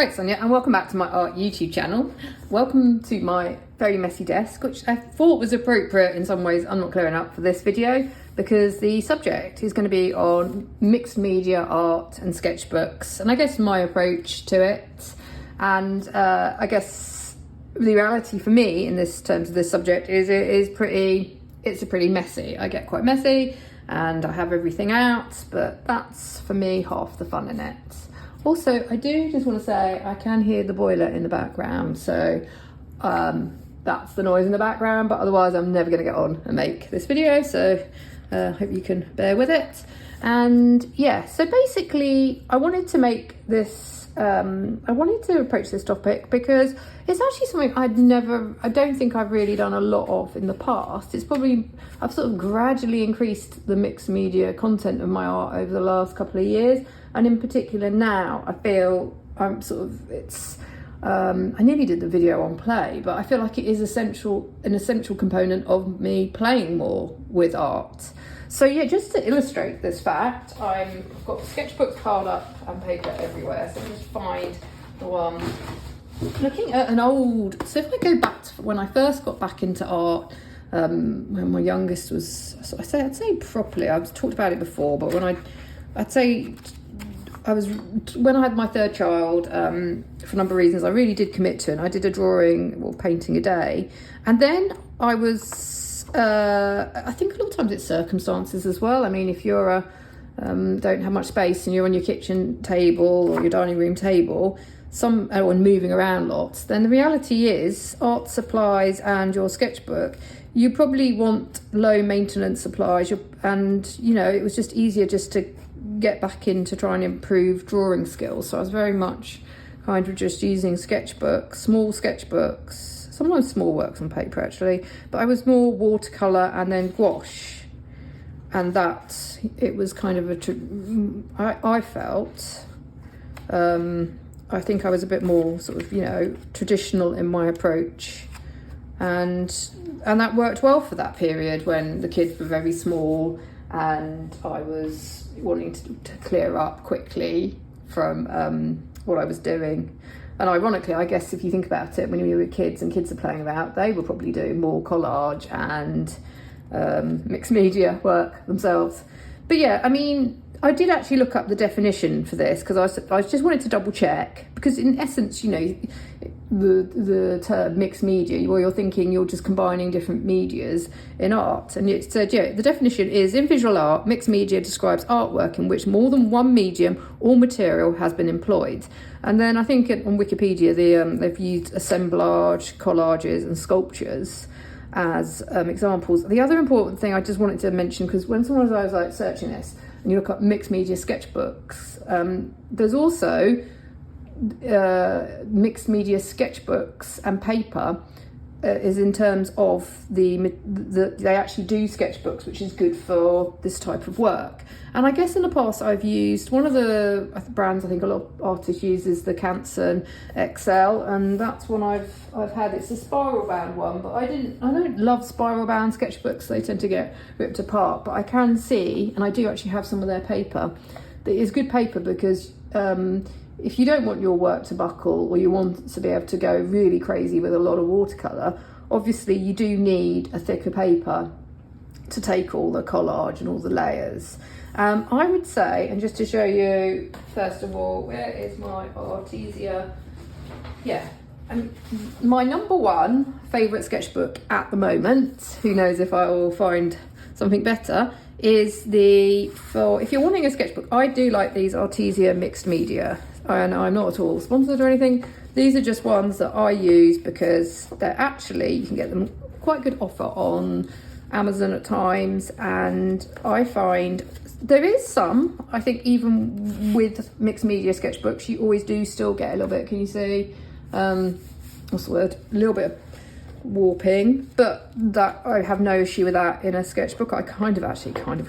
Thanks, Sonia, and welcome back to my art YouTube channel. Welcome to my very messy desk, which I thought was appropriate in some ways. I'm not clearing up for this video because the subject is going to be on mixed media art and sketchbooks, and I guess my approach to it. And I guess the reality for me in this terms of this subject is it's pretty messy. I get quite messy and I have everything out, but that's for me half the fun in it. Also, I do just want to say I can hear the boiler in the background, so that's the noise in the background, but otherwise I'm never going to get on and make this video, so hope you can bear with it. And yeah, so basically I wanted to make this, I wanted to approach this topic because it's actually something I don't think I've really done a lot of in the past. It's probably, I've sort of gradually increased the mixed media content of my art over the last couple of years. And in particular now, I feel I'm sort of, I nearly did the video on play, but I feel like it is an essential component of me playing more with art. So yeah, just to illustrate this fact, I've got sketchbooks piled up and paper everywhere. So just find the one, looking at an old, so if I go back to when I first got back into art, when my youngest was, I'd say properly, I've talked about it before, but when when I had my third child, for a number of reasons, I really did commit to it. And I did a drawing or painting a day. And then I was, I think a lot of times it's circumstances as well. I mean, if you're don't have much space and you're on your kitchen table or your dining room table, or moving around lots, then the reality is art supplies and your sketchbook, you probably want low maintenance supplies. And, you know, it was just easier just to get back in to try and improve drawing skills. So I was very much kind of just using sketchbooks, small sketchbooks, sometimes small works on paper actually, but I was more watercolor and then gouache. And that, it was kind of I felt, I think I was a bit more sort of, you know, traditional in my approach. And that worked well for that period when the kids were very small and I was wanting to clear up quickly from what I was doing. And ironically, I guess if you think about it, when you were kids and kids are playing about, they were probably doing more collage and mixed media work themselves. But yeah, I mean, I did actually look up the definition for this because I just wanted to double check, because in essence, you know, the term mixed media, where you're thinking you're just combining different medias in art. And it said, yeah, the definition is, in visual art, mixed media describes artwork in which more than one medium or material has been employed. And then I think on Wikipedia, they've used assemblage, collages and sculptures as examples. The other important thing I just wanted to mention, because when I was like searching this, and you look up mixed media sketchbooks, there's also mixed media sketchbooks and paper is in terms of they actually do sketchbooks, which is good for this type of work. And I guess in the past I've used one of the brands I think a lot of artists use is the Canson XL, and that's one I've had. It's a spiral bound one, but I don't love spiral bound sketchbooks. They tend to get ripped apart, but I can see, and I do actually have some of their paper that is good paper, because if you don't want your work to buckle, or you want to be able to go really crazy with a lot of watercolour, obviously you do need a thicker paper to take all the collage and all the layers. I would say, and just to show you, first of all, where is my Artesia? Yeah, my number one favourite sketchbook at the moment, who knows if I will find something better, is if you're wanting a sketchbook, I do like these Artesia mixed media. And I'm not at all sponsored or anything. These are just ones that I use because they're actually, you can get them quite good offer on Amazon at times. And I find there is some, I think even with mixed media sketchbooks, you always do still get a little bit, can you see, what's the word? A little bit of warping, but that I have no issue with that in a sketchbook. I kind of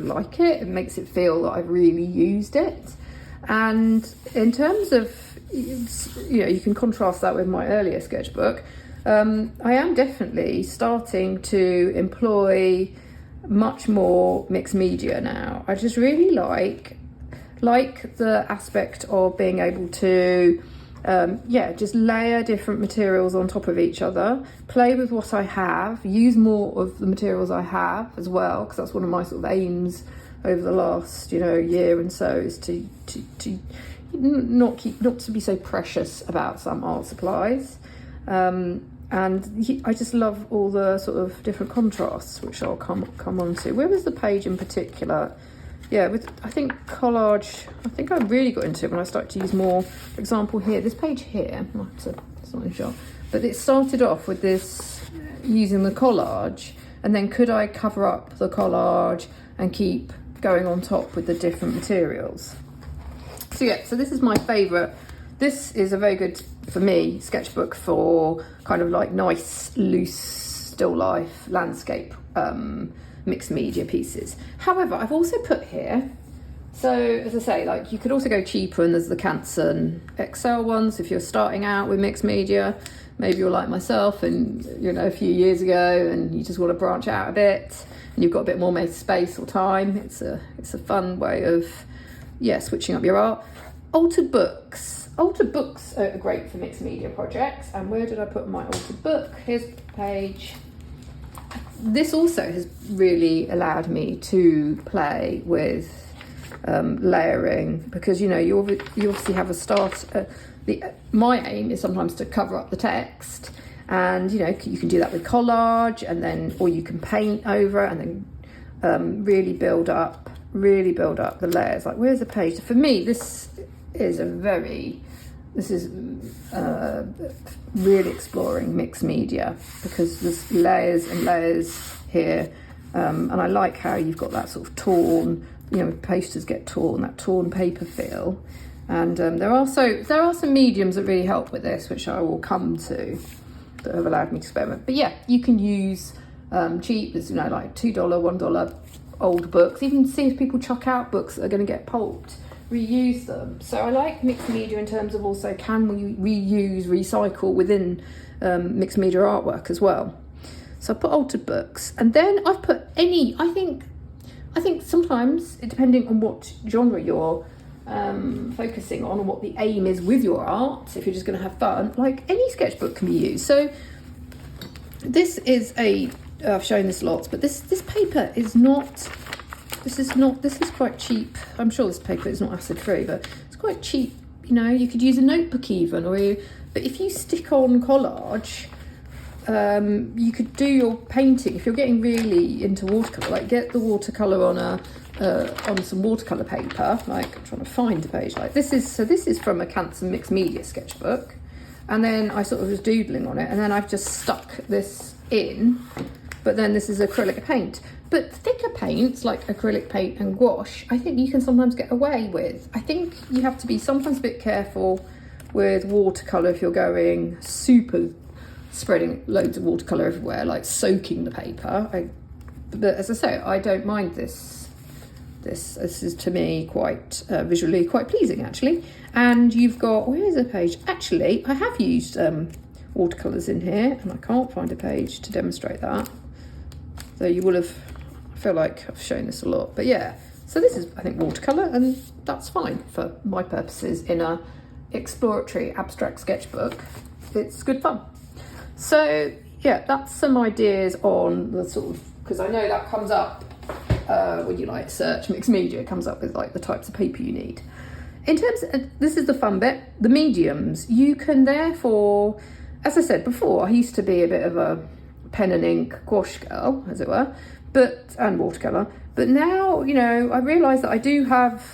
like it. It makes it feel that I've really used it. And in terms of, you know, you can contrast that with my earlier sketchbook. I am definitely starting to employ much more mixed media now. I just really like the aspect of being able to yeah, just layer different materials on top of each other, play with what I have, use more of the materials I have as well, because that's one of my sort of aims over the last, year and so, is to not to be so precious about some art supplies. And I just love all the sort of different contrasts, which I'll come on to. Where was the page in particular? Yeah, I think collage, I think I really got into it when I started to use more. For example, here, this page here, it's not in shot, but it started off with this, using the collage, and then could I cover up the collage and keep going on top with the different materials? So yeah, so this is my favourite. This is a very good, for me, sketchbook for kind of like nice, loose, still life, landscape, mixed media pieces. However, I've also put here, so as I say, like you could also go cheaper, and there's the Canson XL ones if you're starting out with mixed media. Maybe you're like myself and a few years ago and you just want to branch out a bit and you've got a bit more space or time. It's a fun way of switching up your art. Altered books are great for mixed media projects. And where did I put my altered book? Here's the page. This also has really allowed me to play with layering, because you obviously have a start. My aim is sometimes to cover up the text, and you can do that with collage, and then or you can paint over and then really build up the layers. Like, where's the page? For me, this is really exploring mixed media, because there's layers and layers here, and I like how you've got that sort of torn, posters get torn, that torn paper feel. And there are some mediums that really help with this, which I will come to, that have allowed me to experiment. But yeah, you can use cheap, as like $2, $1 old books. Even see if people chuck out books that are going to get pulped, reuse them. So I like mixed media in terms of also, can we reuse, recycle within mixed media artwork as well. So I put altered books, and then I've put any. I think sometimes, depending on what genre you're focusing on and what the aim is with your art, if you're just going to have fun, like any sketchbook can be used. So this is I've shown this lots, but this paper is not. This is quite cheap. I'm sure this paper is not acid free, but it's quite cheap. You could use a notebook even, but if you stick on collage, you could do your painting. If you're getting really into watercolor, like get the watercolor on some watercolor paper. Like, I'm trying to find a page like this is. So this is from a Canson mixed media sketchbook, and then I sort of was doodling on it, and then I've just stuck this in. But then this is acrylic paint. But thicker paints like acrylic paint and gouache, I think you can sometimes get away with. I think you have to be sometimes a bit careful with watercolor if you're going super spreading loads of watercolor everywhere, like soaking the paper. But as I say, I don't mind this. This is to me quite visually quite pleasing, actually. And you've got, where's the page? Actually, I have used watercolors in here, and I can't find a page to demonstrate that. So you will have, I feel like I've shown this a lot, but yeah. So this is, I think, watercolor, and that's fine for my purposes in a exploratory abstract sketchbook. It's good fun. So yeah, that's some ideas on the sort of, because I know that comes up when you like search mixed media, it comes up with like the types of paper you need. In terms of, and this is the fun bit, the mediums, you can therefore, as I said before, I used to be a bit of a pen and ink gouache girl, as it were, and watercolor. But now, I realise that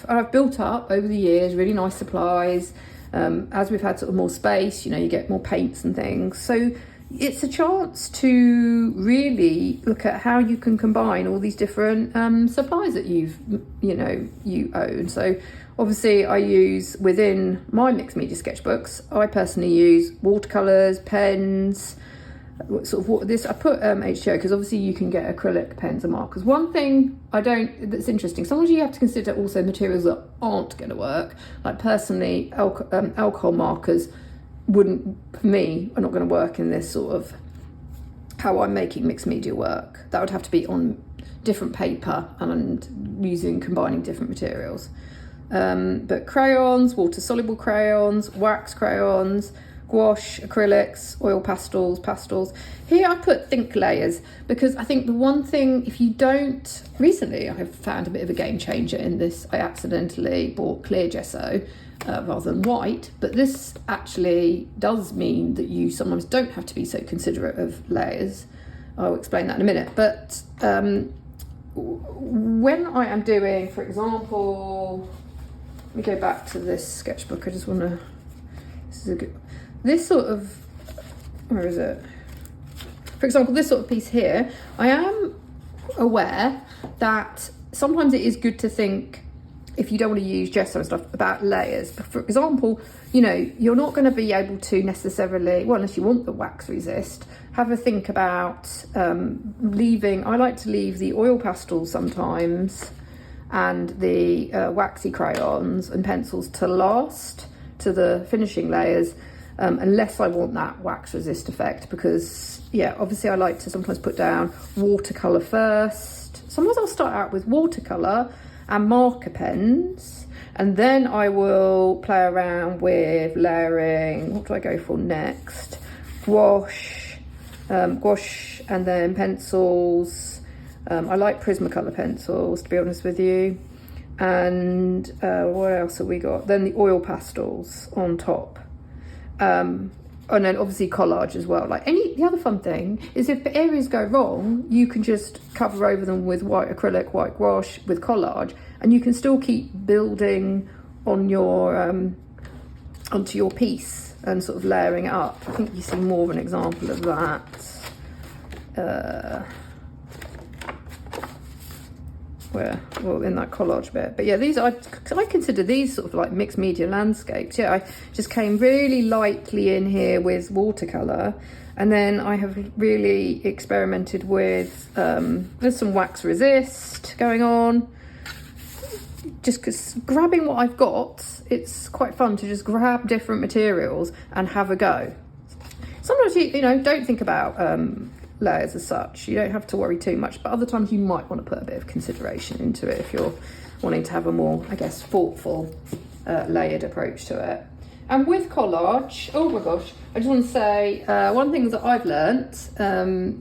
I've built up over the years really nice supplies. As we've had sort of more space, you get more paints and things. So it's a chance to really look at how you can combine all these different supplies that you own. So obviously I use, within my mixed media sketchbooks, I personally use watercolors, pens, sort of this. I put H2O because obviously you can get acrylic pens and markers. One thing that's interesting, sometimes you have to consider also materials that aren't going to work. Like personally, alcohol markers wouldn't, for me, are not going to work in this sort of how I'm making mixed media work. That would have to be on different paper and combining different materials. But crayons, water-soluble crayons, wax crayons, gouache, acrylics, oil pastels. Here I put think layers because I think the one thing, if you don't, recently I have found a bit of a game changer in this. I accidentally bought clear gesso rather than white, but this actually does mean that you sometimes don't have to be so considerate of layers. I'll explain that in a minute. But when I am doing, for example, let me go back to this sketchbook. I just want to, this sort of, where is it? For example, this sort of piece here, I am aware that sometimes it is good to think, if you don't want to use gesso and stuff, about layers. For example, you know, you're not going to be able to necessarily, well, unless you want the wax resist, have a think about leaving, I like to leave the oil pastels sometimes and the waxy crayons and pencils to last, to the finishing layers, unless I want that wax resist effect, because yeah, obviously I like to sometimes put down watercolor first. Sometimes I'll start out with watercolor and marker pens, and then I will play around with layering. What do I go for next? Gouache, and then pencils. I like Prismacolor pencils, to be honest with you. And what else have we got? Then the oil pastels on top. And then obviously collage as well. Like the other fun thing is, if areas go wrong, you can just cover over them with white acrylic, white gouache, with collage, and you can still keep building on your onto your piece and sort of layering it up. I think you see more of an example of that. Well, in that collage bit. But yeah, these I consider these sort of like mixed media landscapes. Yeah, I just came really lightly in here with watercolor, and then I have really experimented with there's some wax resist going on. Just because grabbing what I've got, it's quite fun to just grab different materials and have a go. Sometimes you know, don't think about layers as such. You don't have to worry too much, but other times you might want to put a bit of consideration into it if you're wanting to have a more, I guess, thoughtful layered approach to it. And with collage, oh my gosh, I just want to say one thing that I've learnt, to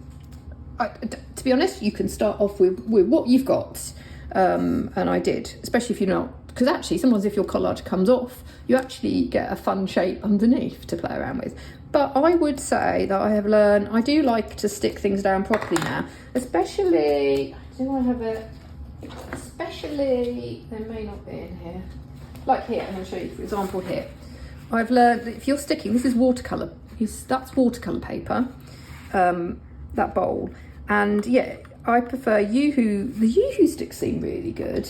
be honest, you can start off with what you've got, and I did, especially if you're not, because actually sometimes if your collage comes off, you actually get a fun shape underneath to play around with. But I would say that I have learned, I do like to stick things down properly now, especially, do I have it, especially, there may not be in here, like here, I'm going to show you, for example, here. I've learned that if you're sticking, this is watercolour, that's watercolour paper, that bowl, and yeah, I prefer Yoo-hoo, the Yoo-hoo sticks seem really good,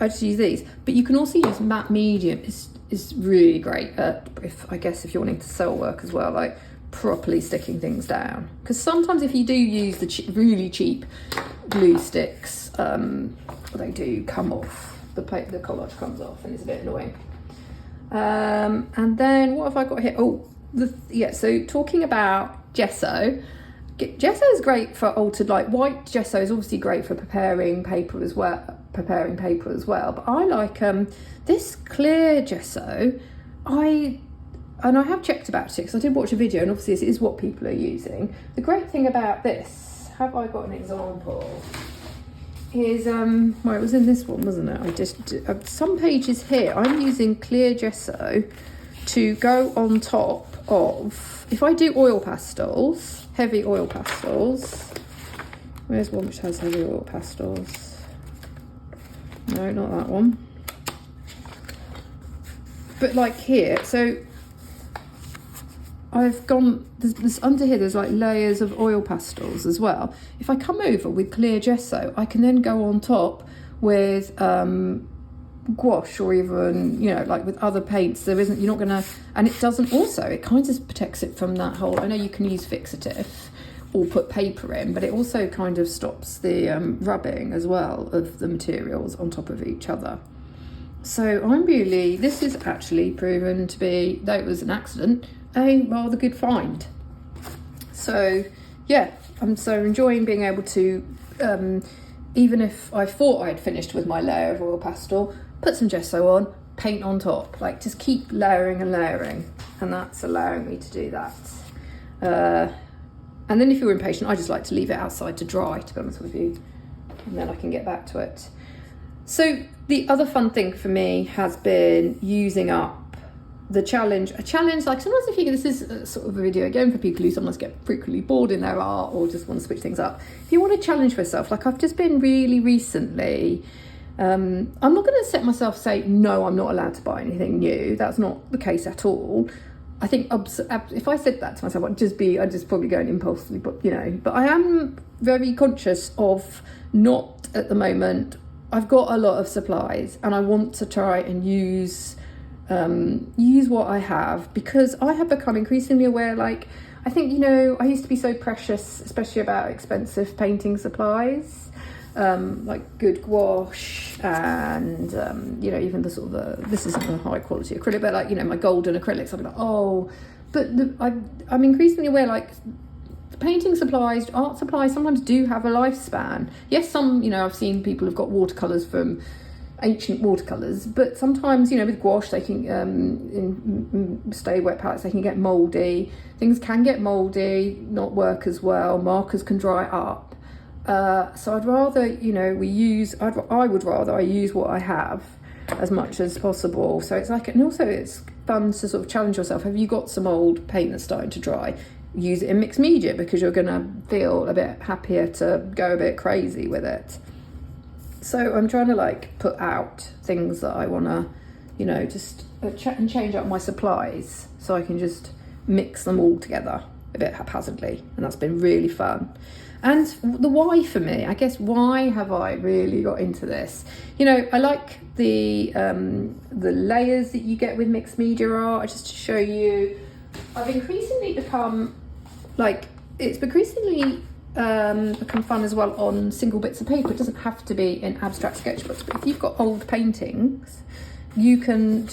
I just use these, but you can also use matte medium. Is really great at, if you're wanting to sell work as well, like properly sticking things down. Because sometimes if you do use the really cheap glue sticks, they do come off, the collage comes off and it's a bit annoying. And then what have I got here? So talking about gesso. Gesso is great for altered, like white gesso is obviously great for preparing paper as well, but I like this clear gesso. I have checked about it because I did watch a video, and obviously this is what people are using. The great thing about this, have I got an example, is well, it was in this one, wasn't it? I just some pages here I'm using clear gesso to go on top of, if I do oil pastels, heavy oil pastels, where's one which has heavy oil pastels? No, not that one. But like here, so I've gone, there's under here, there's like layers of oil pastels as well. If I come over with clear gesso, I can then go on top with gouache, or even, you know, like with other paints. You're not gonna, and it doesn't, also it kind of protects it from that whole, I know you can use fixative or put paper in, but it also kind of stops the rubbing as well of the materials on top of each other. So this is actually proven to be, though it was an accident, a rather good find. So yeah, I'm so enjoying being able to, even if I thought I had finished with my layer of oil pastel, put some gesso on, paint on top, like just keep layering and layering, and that's allowing me to do that. And then if you're impatient, I just like to leave it outside to dry, to be honest with you, and then I can get back to it. So the other fun thing for me has been using up the challenge. A challenge, like sometimes I think this is a sort of a video again for people who sometimes get frequently bored in their art or just want to switch things up. If you want to challenge yourself, like I've just been really recently, I'm not going to set myself say, no, I'm not allowed to buy anything new. That's not the case at all. I think if I said that to myself, I'd just probably go and impulsively, but but I am very conscious of not at the moment. I've got a lot of supplies and I want to try and use what I have, because I have become increasingly aware, like, I think, I used to be so precious, especially about expensive painting supplies, like good gouache and, even the sort of, this isn't a high quality acrylic, but like, my golden acrylics, I'd be like, oh, but I'm increasingly aware, like, painting supplies, art supplies sometimes do have a lifespan. Yes, some, I've seen people have got watercolours from ancient watercolours, but sometimes, with gouache, they can, in stay wet palettes, they can get mouldy. Things can get mouldy, not work as well. Markers can dry up. So I'd rather, I would rather I use what I have as much as possible. So it's like, and also it's fun to sort of challenge yourself. Have you got some old paint that's starting to dry? Use it in mixed media, because you're going to feel a bit happier to go a bit crazy with it. So I'm trying to like put out things that I want to, just and change up my supplies so I can just mix them all together a bit haphazardly, and that's been really fun. And the why for me, I guess, why have I really got into this? I like the layers that you get with mixed media art. Just to show you, I've increasingly become become fun as well on single bits of paper. It doesn't have to be in abstract sketchbooks, but if you've got old paintings, you can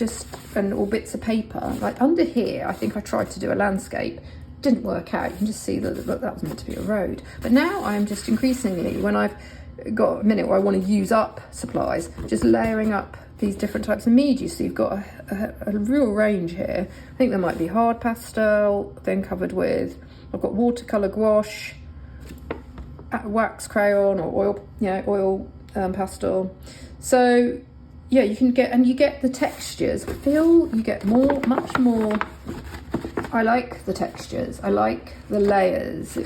or bits of paper, like under here, I think I tried to do a landscape, didn't work out. You can just see that was meant to be a road. But now I'm just increasingly, when I've got a minute where I want to use up supplies, just layering up these different types of media. So you've got a real range here. I think there might be hard pastel, then covered with, I've got watercolor gouache, wax crayon, or oil pastel. So yeah, you get the textures. I feel you get much more. I like the textures. I like the layers.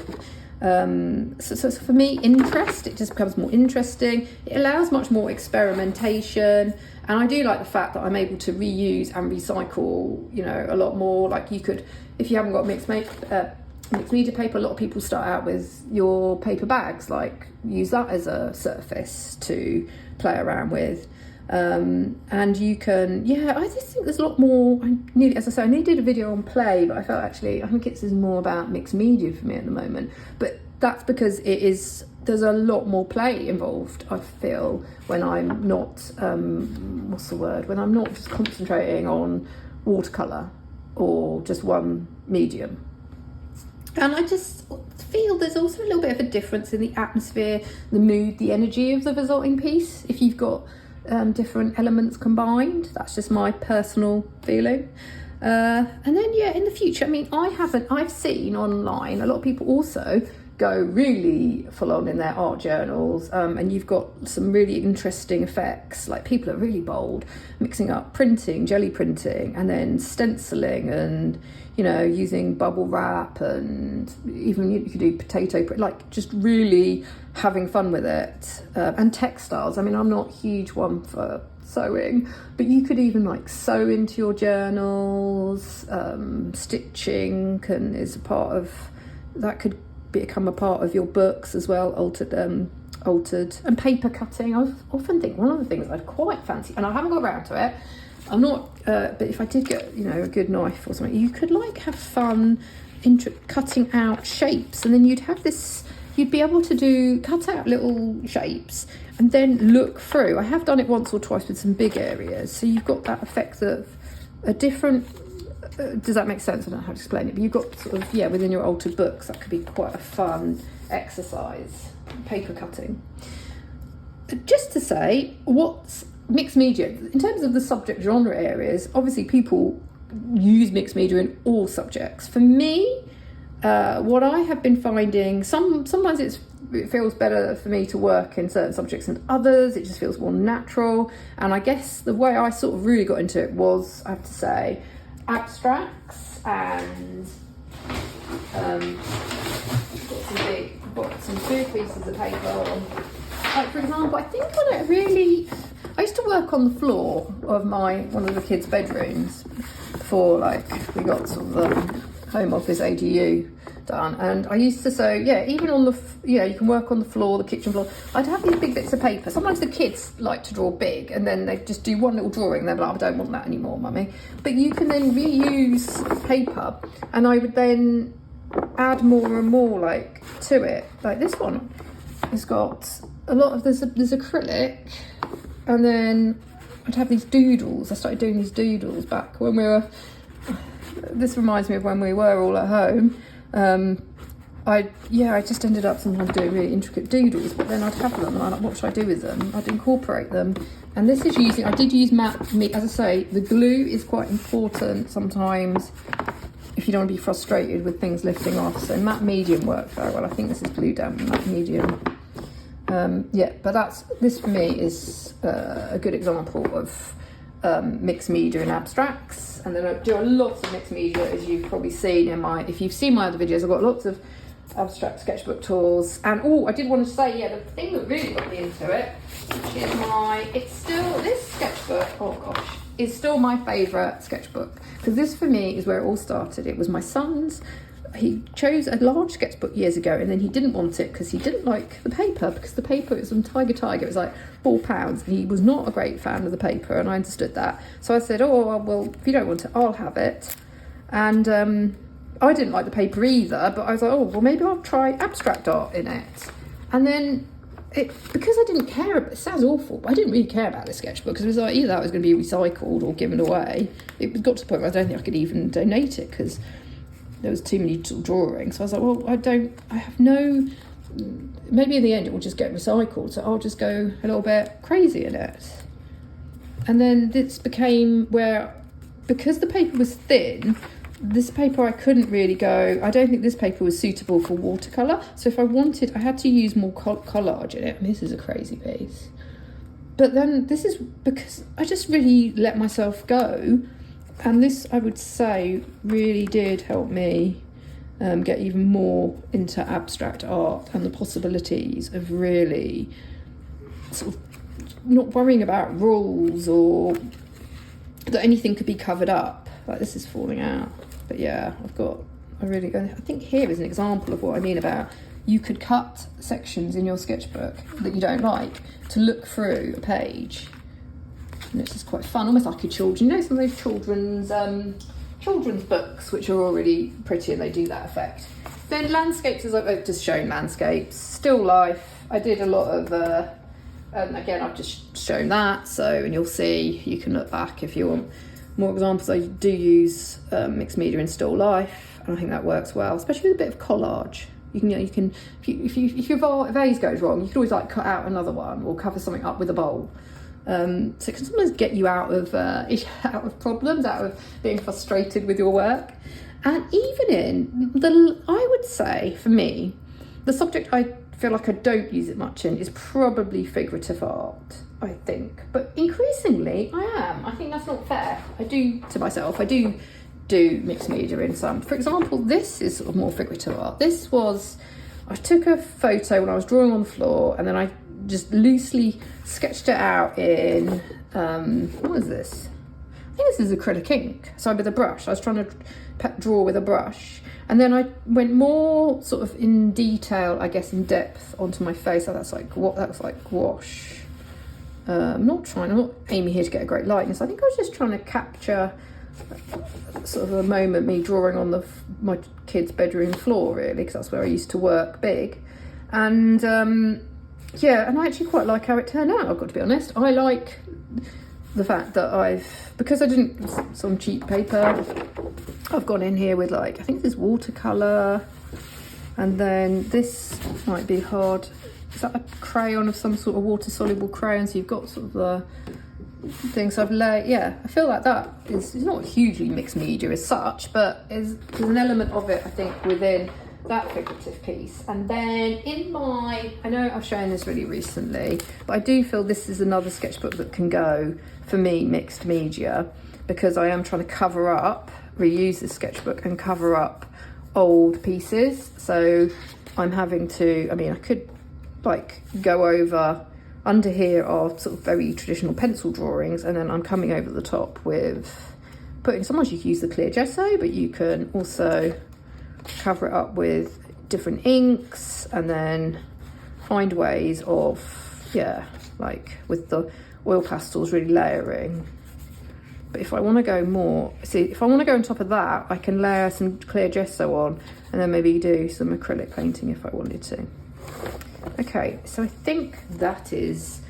So for me, it just becomes more interesting. It allows much more experimentation, and I do like the fact that I'm able to reuse and recycle, a lot more. Like you could, if you haven't got mixed media paper, a lot of people start out with your paper bags, like use that as a surface to play around with. And you can, I just think there's a lot more. I nearly did a video on play, but I felt I think this is more about mixed media for me at the moment. But that's because there's a lot more play involved, I feel, when I'm not, when I'm not just concentrating on watercolour or just one medium. And I just feel there's also a little bit of a difference in the atmosphere, the mood, the energy of the resulting piece, if you've got different elements combined. That's just my personal feeling. And then in the future, I've seen online a lot of people also go really full on in their art journals, and you've got some really interesting effects. Like people are really bold, mixing up printing, jelly printing, and then stenciling, and using bubble wrap, and even you could do potato print, like just really having fun with it. And textiles, I'm not a huge one for sewing, but you could even like sew into your journals. Stitching is a part of that, could become a part of your books as well, altered, and paper cutting. I often think one of the things I'd quite fancy, and I haven't got around to it, I'm not, but if I did get, a good knife or something, you could like have fun cutting out shapes, and then you'd be able to cut out little shapes and then look through. I have done it once or twice with some big areas, so you've got that effect of a different, does that make sense? I don't know how to explain it, but you've got sort of, within your altered books, that could be quite a fun exercise, paper cutting. Just to say, what's mixed media, in terms of the subject genre areas, obviously people use mixed media in all subjects. For me, what I have been finding, sometimes it feels better for me to work in certain subjects than others. It just feels more natural. And I guess the way I sort of really got into it was, I have to say, abstracts, and got some big pieces of paper on. Like, for example, I think I used to work on the floor of one of the kids' bedrooms before, like, we got sort of the home office ADU done, and I used to sew, even on you can work on the floor, the kitchen floor. I'd have these big bits of paper. Sometimes the kids like to draw big, and then they just do one little drawing, and they're like, I don't want that anymore, mummy. But you can then reuse paper, and I would then add more and more, like, to it. Like this one has got a lot of, there's acrylic, and then I'd have these doodles. I started doing these doodles back when we were, this reminds me of when we were all at home. I just ended up sometimes doing really intricate doodles, but then I'd have them and I'm like, what should I do with them? I'd incorporate them. And this is I did use matte, as I say, the glue is quite important sometimes if you don't want to be frustrated with things lifting off. So matte medium worked very well. I think this is glue down matte medium. But this for me is a good example of mixed media and abstracts. And then I do a lot of mixed media, as you've probably seen if you've seen my other videos, I've got lots of abstract sketchbook tools. And I did want to say, the thing that really got me into it is this sketchbook, is still my favourite sketchbook, because this for me is where it all started. It was my son's. He chose a large sketchbook years ago, and then he didn't want it because he didn't like the paper, because the paper was from Tiger. It was like £4, and he was not a great fan of the paper, and I understood that. So I said, well, if you don't want it, I'll have it. And I didn't like the paper either, but I was like, maybe I'll try abstract art in it. And then because I didn't care, it sounds awful, but I didn't really care about this sketchbook, because it was like either that was going to be recycled or given away. It got to the point where I don't think I could even donate it because there was too many drawings. So I was like, maybe in the end it will just get recycled, so I'll just go a little bit crazy in it. And then this became because the paper was thin, this paper I couldn't really go, I don't think this paper was suitable for watercolour. So if I wanted, I had to use more collage in it. And this is a crazy piece. But then this is because I just really let myself go. And this, I would say, really did help me get even more into abstract art and the possibilities of really sort of not worrying about rules or that anything could be covered up. Like, this is falling out. But yeah, I think here is an example of what I mean about you could cut sections in your sketchbook that you don't like to look through a page. And it's just quite fun, almost like some of those children's books, which are already pretty and they do that effect. Then landscapes, as I've just shown landscapes, still life. I did a lot of, again, I've just shown that. So, and you'll see, you can look back if you want more examples. I do use mixed media in still life, and I think that works well, especially with a bit of collage. You can, if your vase goes wrong, you can always like cut out another one or cover something up with a bowl. So it can sometimes get you out of problems, out of being frustrated with your work. And even I would say, for me, the subject I feel like I don't use it much in is probably figurative art, I think. But increasingly, I am. I think that's not fair. I do mixed media in some. For example, this is sort of more figurative art. I took a photo when I was drawing on the floor, and then I just loosely sketched it out in, what is this? I think this is acrylic ink. So with a brush, I was trying to draw with a brush. And then I went more sort of in detail, I guess, in depth onto my face. So that's like gouache. I'm not aiming here to get a great likeness. I think I was just trying to capture sort of a moment, me drawing on my kid's bedroom floor, really, because that's where I used to work big. And and I actually quite like how it turned out, I've got to be honest. I like the fact that because I didn't, some cheap paper, I've gone in here with I think this is watercolor, and then this might be hard. Is that a crayon of some sort of water-soluble crayon? So you've got sort of things I've I feel like that is not hugely mixed media as such, but there's an element of it, I think, within that figurative piece. And then in my, I know I've shown this really recently, but I do feel this is another sketchbook that can go, for me, mixed media, because I am trying to reuse this sketchbook and cover up old pieces. So I'm having to, I could like go over, under here are sort of very traditional pencil drawings, and then I'm coming over the top with sometimes you can use the clear gesso, but you can also cover it up with different inks, and then find ways of, like with the oil pastels really layering. But if I want to go more, if I want to go on top of that, I can layer some clear gesso on, and then maybe do some acrylic painting if I wanted to. Okay, so I think that is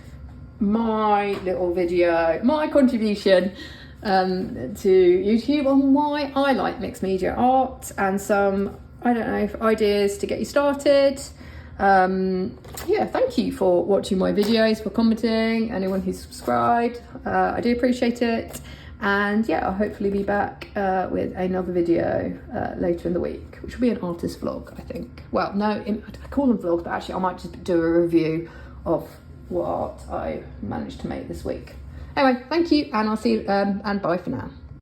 my little video, my contribution to YouTube on why I like mixed media art, and some, I don't know, ideas to get you started. Thank you for watching my videos, for commenting, anyone who's subscribed. I do appreciate it. And I'll hopefully be back with another video later in the week, which will be an artist vlog, I think. Well, no, I call them vlogs, but actually I might just do a review of what art I managed to make this week. Anyway, thank you, and I'll see you, and bye for now.